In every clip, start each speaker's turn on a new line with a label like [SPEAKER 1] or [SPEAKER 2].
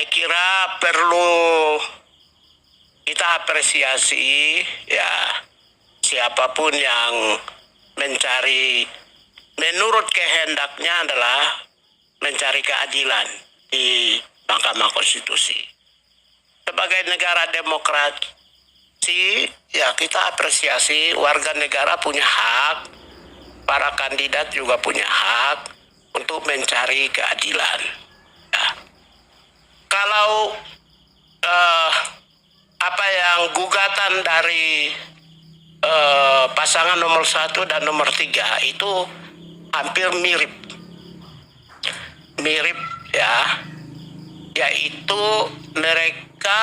[SPEAKER 1] saya kira perlu kita apresiasi ya siapapun yang mencari, menurut kehendaknya adalah mencari keadilan di Mahkamah Konstitusi. Sebagai negara demokrasi, ya kita apresiasi warga negara punya hak, para kandidat juga punya hak untuk mencari keadilan. Ya. Kalau apa yang gugatan dari pasangan nomor 1 dan nomor 3 itu hampir mirip ya, yaitu mereka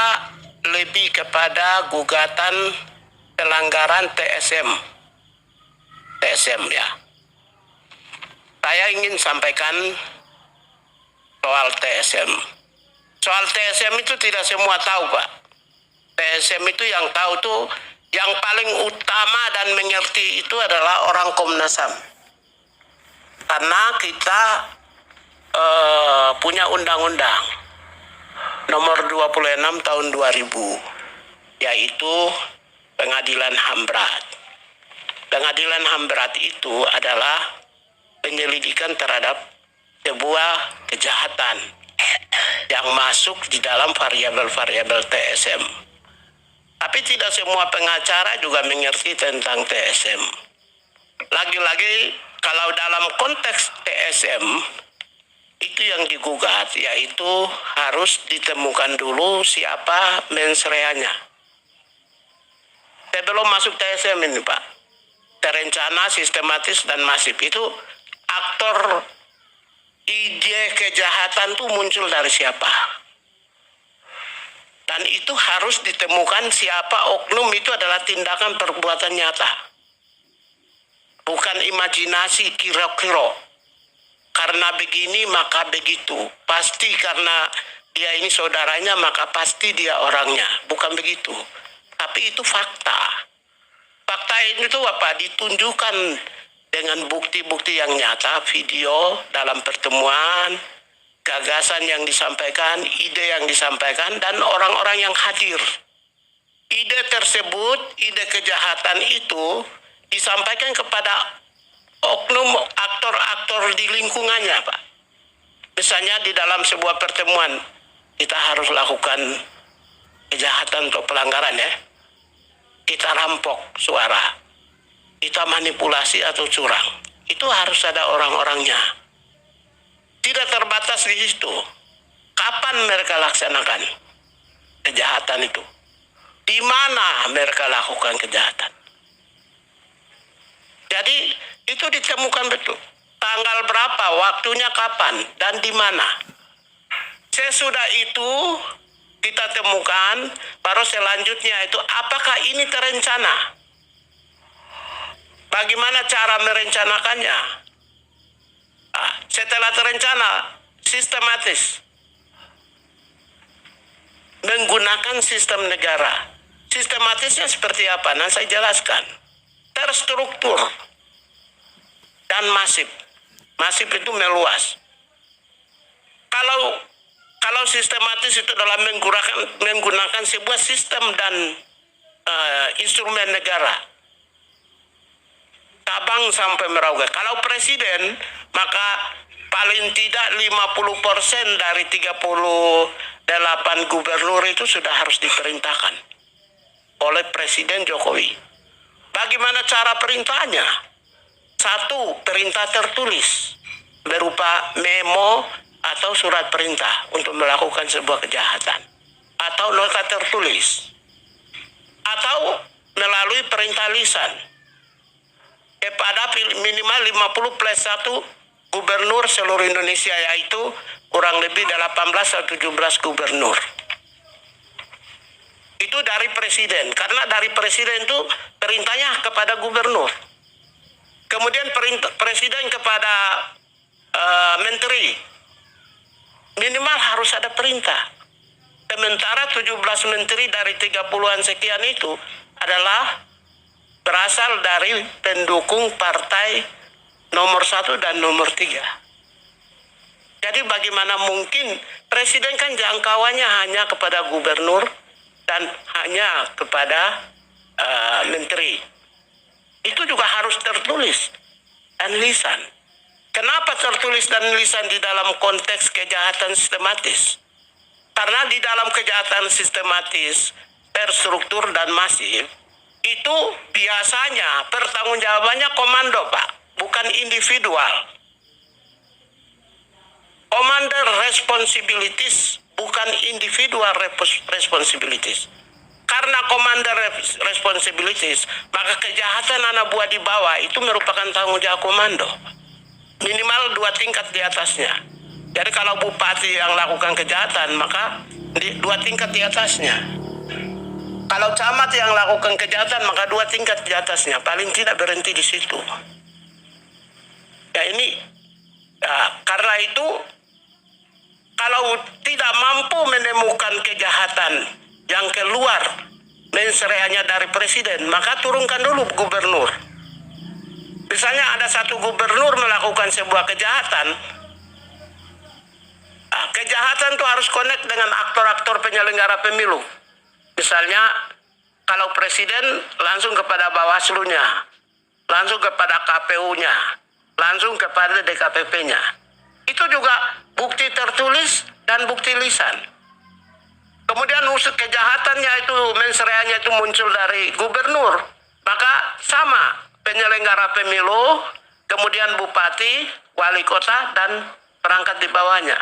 [SPEAKER 1] lebih kepada gugatan pelanggaran TSM ya. Saya ingin sampaikan soal TSM. Soal TSM itu tidak semua tahu, Pak. TSM itu yang tahu tuh, yang paling utama dan mengerti itu adalah orang Komnas HAM. Karena kita punya undang-undang nomor 26 tahun 2000, yaitu pengadilan HAM berat. Pengadilan HAM berat itu adalah penyelidikan terhadap sebuah kejahatan yang masuk di dalam variabel-variabel TSM. Tapi tidak semua pengacara juga mengerti tentang TSM. Lagi-lagi kalau dalam konteks TSM, itu yang digugat, yaitu harus ditemukan dulu siapa mensreanya. Sebelum masuk TSM ini, Pak, terencana, sistematis, dan masif, itu aktor ide kejahatan itu muncul dari siapa. Dan itu harus ditemukan siapa oknum itu adalah tindakan perbuatan nyata. Bukan imajinasi kira-kira. Karena begini maka begitu. Pasti karena dia ini saudaranya maka pasti dia orangnya. Bukan begitu. Tapi itu fakta. Fakta ini tuh apa? Ditunjukkan dengan bukti-bukti yang nyata, video dalam pertemuan, gagasan yang disampaikan, ide yang disampaikan, dan orang-orang yang hadir. Ide tersebut, ide kejahatan itu disampaikan kepada oknum aktor-aktor di lingkungannya, Pak. Misalnya di dalam sebuah pertemuan, kita harus lakukan kejahatan atau pelanggaran ya. Kita rampok suara, kita manipulasi atau curang. Itu harus ada orang-orangnya. Tidak terbatas di situ. Kapan mereka laksanakan kejahatan itu? Di mana mereka lakukan kejahatan? Jadi itu ditemukan betul. Tanggal berapa, waktunya kapan, dan di mana. Sesudah itu kita temukan, baru selanjutnya itu apakah ini terencana? Bagaimana cara merencanakannya? Setelah terencana, sistematis. Menggunakan sistem negara. Sistematisnya seperti apa? Nah, saya jelaskan. Terstruktur dan masif. Masif itu meluas. Kalau sistematis itu dalam menggunakan sebuah sistem dan instrumen negara. Sabang sampai Merauke. Kalau presiden, maka paling tidak 50% dari 38 gubernur itu sudah harus diperintahkan oleh Presiden Jokowi. Bagaimana cara perintahnya? Satu, perintah tertulis berupa memo atau surat perintah untuk melakukan sebuah kejahatan, atau nota tertulis, atau melalui perintah lisan kepada minimal 50+1 gubernur seluruh Indonesia, yaitu kurang lebih 18 atau 17 gubernur. Itu dari presiden, karena dari presiden itu perintahnya kepada gubernur. Kemudian presiden kepada menteri, minimal harus ada perintah. Sementara 17 menteri dari 30-an sekian itu adalah berasal dari pendukung partai nomor 1 dan nomor 3. Jadi bagaimana mungkin presiden kan jangkauannya hanya kepada gubernur dan hanya kepada menteri. Itu juga harus tertulis dan lisan. Kenapa tertulis dan lisan di dalam konteks kejahatan sistematis? Karena di dalam kejahatan sistematis, terstruktur dan masif, itu biasanya pertanggungjawabannya komando, Pak, bukan individual. Commander responsibilities, bukan individual responsibilities. Karena commander responsibilities, maka kejahatan anak buah di bawah itu merupakan tanggung jawab komando. Minimal 2 tingkat di atasnya. Jadi kalau bupati yang lakukan kejahatan, maka 2 tingkat di atasnya. Kalau camat yang lakukan kejahatan, maka 2 tingkat di atasnya. Paling tidak berhenti di situ. Ya ini, karena itu, kalau tidak mampu menemukan kejahatan yang keluar mensereanya dari presiden, maka turunkan dulu gubernur. Misalnya ada satu gubernur melakukan sebuah kejahatan, kejahatan itu harus connect dengan aktor-aktor penyelenggara pemilu. Misalnya kalau presiden langsung kepada Bawaslu-nya, langsung kepada KPU-nya, langsung kepada DKPP-nya. Itu juga bukti tertulis dan bukti lisan. Kemudian usut kejahatannya itu, mensereanya itu muncul dari gubernur, maka sama penyelenggara pemilu, kemudian bupati, wali kota, dan perangkat di bawahnya.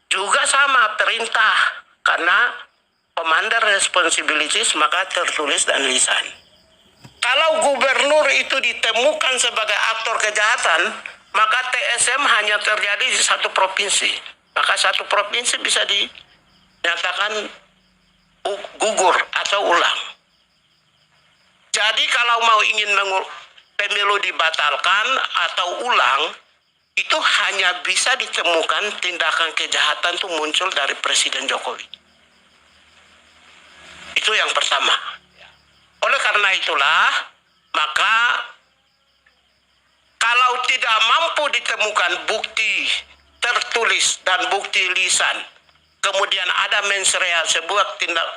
[SPEAKER 1] Juga sama perintah, karena commander responsibilities maka tertulis dan lisan. Kalau gubernur itu ditemukan sebagai aktor kejahatan, maka TSM hanya terjadi di satu provinsi. Maka satu provinsi bisa dinyatakan gugur atau ulang. Jadi kalau mau ingin pemilu dibatalkan atau ulang, itu hanya bisa ditemukan tindakan kejahatan itu muncul dari Presiden Jokowi. Itu yang pertama. Oleh karena itulah, maka kalau tidak mampu ditemukan bukti tertulis dan bukti lisan, kemudian ada mensrea sebuah tindak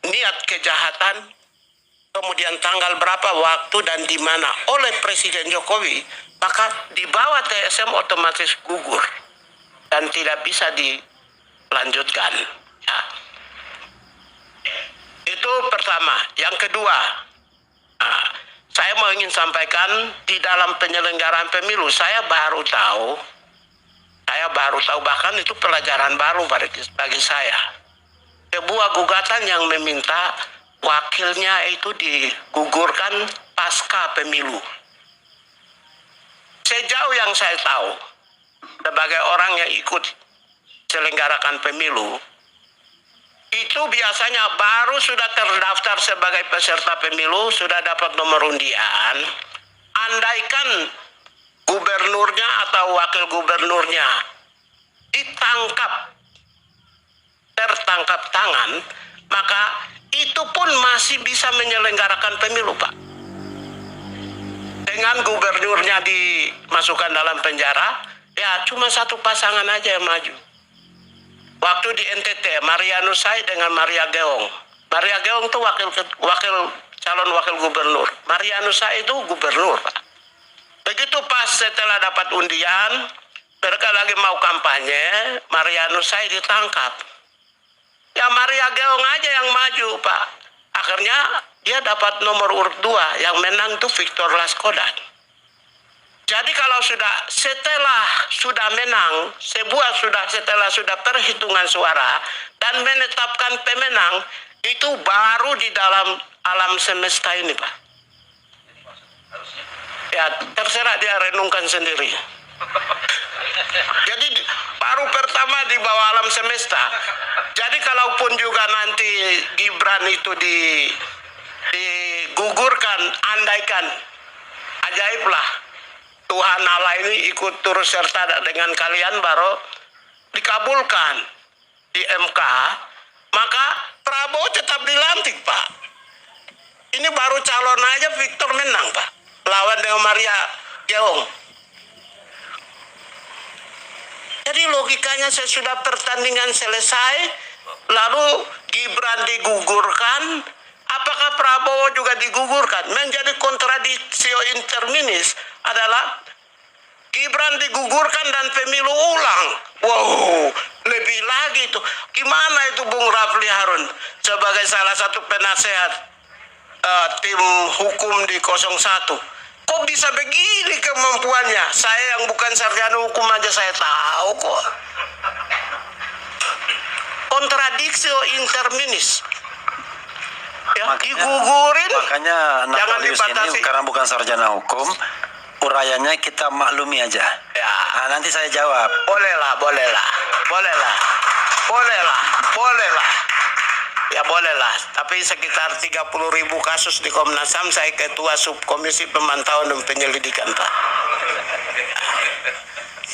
[SPEAKER 1] niat kejahatan, kemudian tanggal berapa, waktu, dan di mana oleh Presiden Jokowi, maka di bawah TSM otomatis gugur dan tidak bisa dilanjutkan. Ya. Itu pertama. Yang kedua, saya mau ingin sampaikan di dalam penyelenggaraan pemilu, saya baru tahu bahkan itu pelajaran baru bagi saya. Sebuah gugatan yang meminta wakilnya itu digugurkan pasca pemilu. Sejauh yang saya tahu, sebagai orang yang ikut selenggarakan pemilu, itu biasanya baru sudah terdaftar sebagai peserta pemilu, sudah dapat nomor undian, andaikan gubernurnya atau wakil gubernurnya tertangkap tangan, maka itu pun masih bisa menyelenggarakan pemilu, Pak. Dengan gubernurnya dimasukkan dalam penjara, ya cuma satu pasangan aja yang maju. Waktu di NTT, Marianus Sai dengan Maria Geong. Maria Geong itu calon wakil gubernur. Marianus Sai itu gubernur, Pak. Begitu pas setelah dapat undian, mereka lagi mau kampanye, Marianus Sai ditangkap. Ya Maria Geong aja yang maju, Pak. Akhirnya dia dapat nomor urut 2, yang menang itu Victor Laskodat. Jadi kalau setelah sudah menang, setelah sudah perhitungan suara dan menetapkan pemenang, itu baru di dalam alam semesta ini, Pak. Ya terserah dia renungkan sendiri. Jadi baru pertama di bawah alam semesta. Jadi kalaupun juga nanti Gibran itu digugurkan, andaikan, ajaiblah, Tuhan Allah ini ikut turut serta dengan kalian baru dikabulkan di MK, maka Prabowo tetap dilantik, Pak. Ini baru calon aja Victor menang, Pak, lawan dengan Maria Geong. Jadi Jadi logikanya sesudah pertandingan selesai, lalu Gibran digugurkan, apakah Prabowo juga digugurkan? Menjadi kontradiksi interminis adalah Gibran digugurkan dan pemilu ulang. Wow, lebih lagi itu. Gimana itu Bung Rafli Harun sebagai salah satu penasehat tim hukum di 01? Kok bisa begini kemampuannya? Saya yang bukan sarjana hukum aja saya tahu kok. Kontradiksi interminis. Ya, digugurin.
[SPEAKER 2] Makanya
[SPEAKER 1] jangan
[SPEAKER 2] Natalius
[SPEAKER 1] dibatasi.
[SPEAKER 2] ini karena bukan sarjana hukum, urayanya kita maklumi aja.
[SPEAKER 1] Ya.
[SPEAKER 2] Nah, nanti saya jawab.
[SPEAKER 1] Bolehlah. Ya bolehlah, tapi sekitar 30.000 kasus di Komnas HAM, saya ketua subkomisi pemantauan dan penyelidikan, Pak.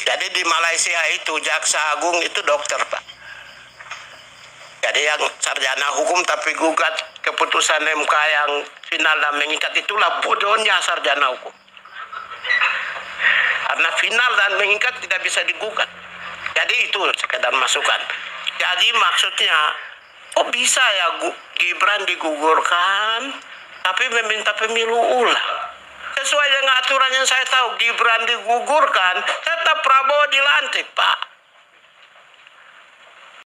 [SPEAKER 1] Jadi di Malaysia itu jaksa agung itu dokter, Pak. Jadi yang sarjana hukum tapi gugat keputusan MK yang final dan mengikat, itulah bodohnya sarjana hukum. Karena final dan mengikat tidak bisa digugat. Jadi itu sekedar masukan. Jadi maksudnya, kok bisa ya Gibran digugurkan tapi meminta pemilu ulang? Sesuai dengan aturan yang saya tahu, Gibran digugurkan tetap Prabowo dilantik, Pak.